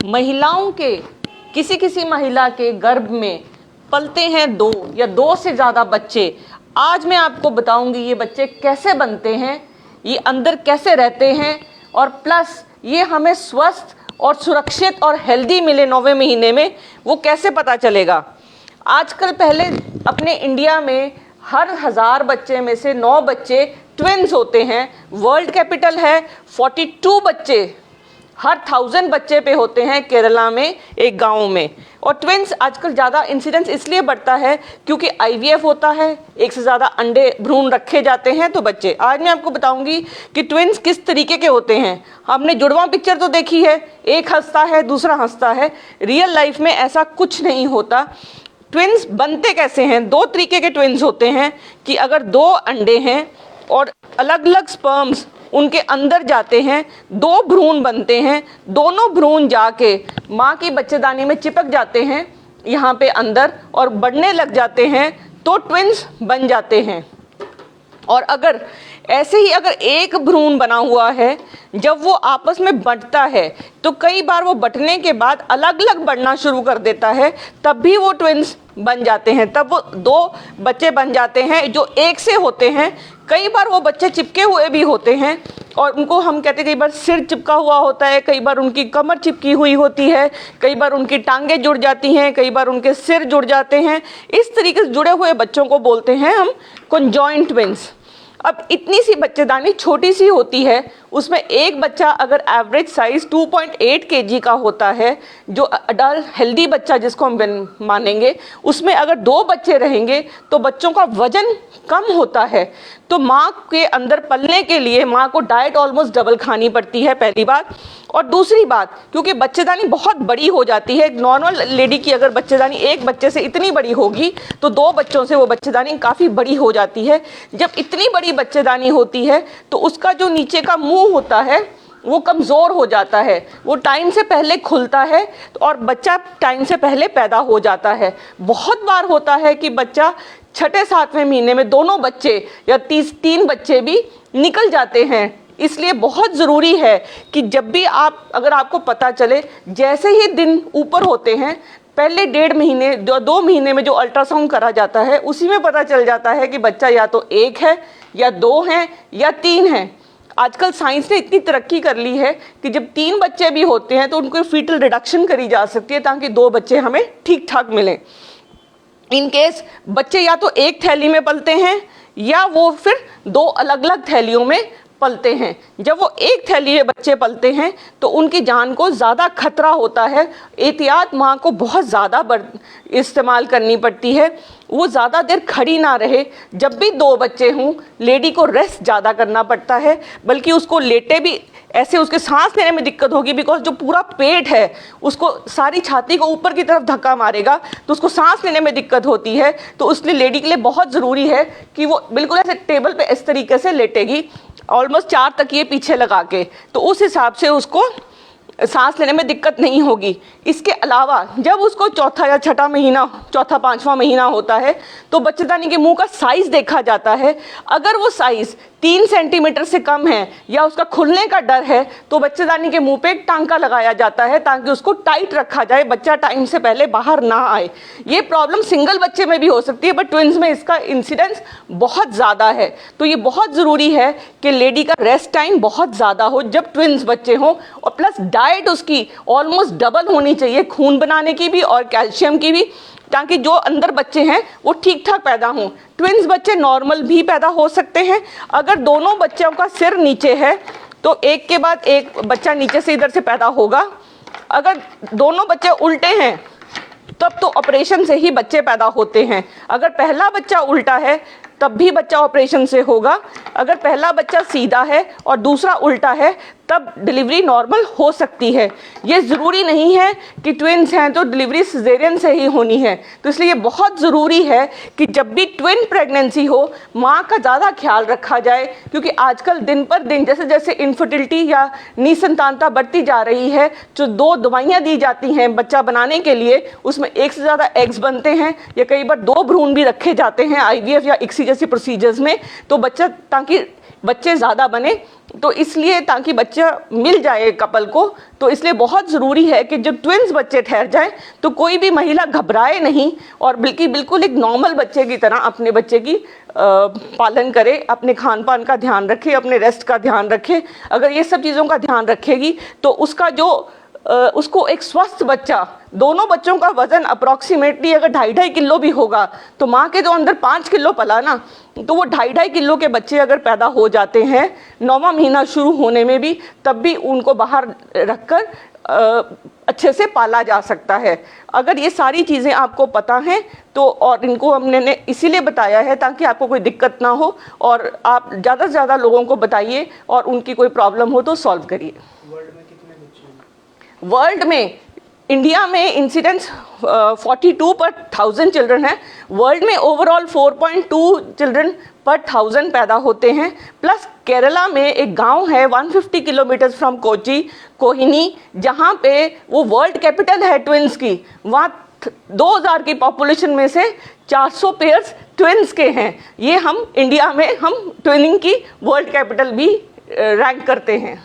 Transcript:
महिलाओं के किसी किसी महिला के गर्भ में पलते हैं 2 या 2 से ज़्यादा बच्चे। आज मैं आपको बताऊंगी ये बच्चे कैसे बनते हैं, ये अंदर कैसे रहते हैं और प्लस ये हमें स्वस्थ और सुरक्षित और हेल्दी मिले 9वें महीने में, वो कैसे पता चलेगा। आजकल पहले अपने इंडिया में हर 1000 बच्चे में से 9 बच्चे ट्विन्स होते हैं। वर्ल्ड कैपिटल है 42 बच्चे हर 1000 बच्चे पे होते हैं केरला में एक गांव में। और ट्विन्स आजकल ज़्यादा इंसिडेंस इसलिए बढ़ता है क्योंकि आईवीएफ होता है, एक से ज़्यादा अंडे भ्रूण रखे जाते हैं तो बच्चे। आज मैं आपको बताऊंगी कि ट्विन्स किस तरीके के होते हैं। हमने जुड़वा पिक्चर तो देखी है, एक हंसता है दूसरा हंसता है। रियल लाइफ में ऐसा कुछ नहीं होता। ट्विन्स बनते कैसे हैं? 2 तरीके के ट्विन्स होते हैं कि अगर 2 अंडे हैं और अलग अलग स्पर्म्स उनके अंदर जाते हैं, 2 भ्रूण बनते हैं, दोनों भ्रूण जाके माँ की बच्चेदानी में चिपक जाते हैं यहाँ पे अंदर और बढ़ने लग जाते हैं तो ट्विन्स बन जाते हैं। और अगर ऐसे ही अगर एक भ्रूण बना हुआ है, जब वो आपस में बंटता है तो कई बार वो बंटने के बाद अलग अलग बढ़ना शुरू कर देता है, तब भी वो ट्विन्स बन जाते हैं। तब वो 2 बच्चे बन जाते हैं जो एक से होते हैं। कई बार वो बच्चे चिपके हुए भी होते हैं और उनको हम कहते हैं, कई बार सिर चिपका हुआ होता है, कई बार उनकी कमर चिपकी हुई होती है, कई बार उनकी टांगें जुड़ जाती हैं, कई बार उनके सिर जुड़ जाते हैं। इस तरीके से जुड़े हुए बच्चों को बोलते हैं हम कॉन्जॉइंट ट्विन्स। अब इतनी सी बच्चेदानी छोटी सी होती है, उसमें एक बच्चा अगर एवरेज साइज 2.8 kg का होता है, जो अडल्ट हेल्दी बच्चा जिसको हम मानेंगे, उसमें अगर 2 बच्चे रहेंगे तो बच्चों का वजन कम होता है। तो माँ के अंदर पलने के लिए माँ को डाइट ऑलमोस्ट डबल खानी पड़ती है, पहली बात। और दूसरी बात, क्योंकि बच्चेदानी बहुत बड़ी हो जाती है। नॉर्मल लेडी की अगर बच्चेदानी एक बच्चे से इतनी बड़ी होगी तो 2 बच्चों से वो बच्चेदानी काफ़ी बड़ी हो जाती है। जब इतनी बड़ी बच्चेदानी होती है तो उसका जो नीचे का मुंह होता है वो कमज़ोर हो जाता है, वो टाइम से पहले खुलता है और बच्चा टाइम से पहले पैदा हो जाता है। बहुत बार होता है कि बच्चा 6-7वें महीने में दोनों बच्चे या 3 बच्चे भी निकल जाते हैं। इसलिए बहुत ज़रूरी है कि जब भी अगर आपको पता चले, जैसे ही दिन ऊपर होते हैं, पहले 1.5 महीने 2 महीने में जो अल्ट्रासाउंड करा जाता है उसी में पता चल जाता है कि बच्चा या तो 1 है या 2 हैं या 3 हैं। आजकल साइंस ने इतनी तरक्की कर ली है कि जब 3 बच्चे भी होते हैं तो उनको फीटल रिडक्शन करी जा सकती है ताकि 2 बच्चे हमें ठीक ठाक मिलें। इन केस बच्चे या तो एक थैली में पलते हैं या वो फिर 2 अलग अलग थैलियों में पलते हैं। जब वो एक थैली में बच्चे पलते हैं तो उनकी जान को ज़्यादा खतरा होता है। एहतियात माँ को बहुत ज़्यादा इस्तेमाल करनी पड़ती है, वो ज़्यादा देर खड़ी ना रहे। जब भी 2 बच्चे हों, लेडी को रेस्ट ज़्यादा करना पड़ता है, बल्कि उसको लेटे भी ऐसे उसके सांस लेने में दिक्कत होगी, बिकॉज जो पूरा पेट है उसको सारी छाती को ऊपर की तरफ धक्का मारेगा तो उसको सांस लेने में दिक्कत होती है। तो उसलिए लेडी के लिए बहुत ज़रूरी है कि वो बिल्कुल ऐसे टेबल पे इस तरीके से लेटेगी, ऑलमोस्ट 4 तकिए पीछे लगा के, तो उस हिसाब से उसको सांस लेने में दिक्कत नहीं होगी। इसके अलावा जब उसको 4था या 6ठा महीना, 4था 5वां महीना होता है तो बच्चेदानी के मुंह का साइज़ देखा जाता है। अगर वो साइज़ 3 सेंटीमीटर से कम है या उसका खुलने का डर है तो बच्चेदानी के मुंह पे एक टांका लगाया जाता है ताकि उसको टाइट रखा जाए, बच्चा टाइम से पहले बाहर ना आए। ये प्रॉब्लम सिंगल बच्चे में भी हो सकती है, बट ट्विन्स में इसका इंसिडेंस बहुत ज़्यादा है। तो ये बहुत ज़रूरी है कि लेडी का रेस्ट टाइम बहुत ज़्यादा हो जब ट्विन्स बच्चे हों, और प्लस डाइट उसकी ऑलमोस्ट डबल होनी चाहिए, खून बनाने की भी और कैल्शियम की भी, ताकि जो अंदर बच्चे हैं वो ठीक ठाक पैदा हों। ट्विन्स बच्चे नॉर्मल भी पैदा हो सकते हैं। अगर दोनों बच्चों का सिर नीचे है तो एक के बाद एक बच्चा नीचे से इधर से पैदा होगा। अगर दोनों बच्चे उल्टे हैं तब तो ऑपरेशन से ही बच्चे पैदा होते हैं। अगर पहला बच्चा उल्टा है तब भी बच्चा ऑपरेशन से होगा। अगर पहला बच्चा सीधा है और दूसरा उल्टा है तब डिलीवरी नॉर्मल हो सकती है। ये ज़रूरी नहीं है कि ट्विन्स हैं तो डिलीवरी सिजेरियन से ही होनी है। तो इसलिए बहुत ज़रूरी है कि जब भी ट्विन प्रेगनेंसी हो माँ का ज़्यादा ख्याल रखा जाए, क्योंकि आजकल दिन पर दिन जैसे जैसे इनफर्टिलिटी या निसंतानता बढ़ती जा रही है, जो 2 दवाइयाँ दी जाती हैं बच्चा बनाने के लिए, उसमें एक से ज़्यादा एग्स बनते हैं या कई बार 2 भ्रूण भी रखे जाते हैं आईवीएफ या इक्सी जैसी प्रोसीजर्स में, तो बच्चा ताकि बच्चे ज़्यादा बने, तो इसलिए ताकि बच्चा मिल जाए कपल को, तो इसलिए बहुत ज़रूरी है कि जब ट्विन्स बच्चे ठहर जाएं तो कोई भी महिला घबराए नहीं और बिल्कुल एक नॉर्मल बच्चे की तरह अपने बच्चे की पालन करे, अपने खान पान का ध्यान रखे, अपने रेस्ट का ध्यान रखे। अगर ये सब चीज़ों का ध्यान रखेगी तो उसका जो उसको एक स्वस्थ बच्चा, दोनों बच्चों का वजन अप्रॉक्सीमेटली अगर 2.5 किलो भी होगा तो माँ के जो अंदर 5 किलो पला ना, तो वो 2.5 किलो के बच्चे अगर पैदा हो जाते हैं 9वां महीना शुरू होने में भी, तब भी उनको बाहर रखकर अच्छे से पाला जा सकता है। अगर ये सारी चीज़ें आपको पता हैं तो, और इनको हमने इसीलिए बताया है ताकि आपको कोई दिक्कत ना हो और आप ज़्यादा से ज़्यादा लोगों को बताइए और उनकी कोई प्रॉब्लम हो तो सॉल्व करिए। वर्ल्ड में, इंडिया में इंसिडेंस 42 पर 1000 चिल्ड्रन है। वर्ल्ड में ओवरऑल 4.2 चिल्ड्रन पर 1000 पैदा होते हैं। प्लस केरला में एक गांव है 150 किलोमीटर फ्रॉम कोची, कोहिनी, जहां पे वो वर्ल्ड कैपिटल है ट्विंस की। वहाँ 2000 की पॉपुलेशन में से 400 पेयर्स ट्विंस के हैं। ये हम इंडिया में हम ट्विनिंग की वर्ल्ड कैपिटल भी रैंक करते हैं।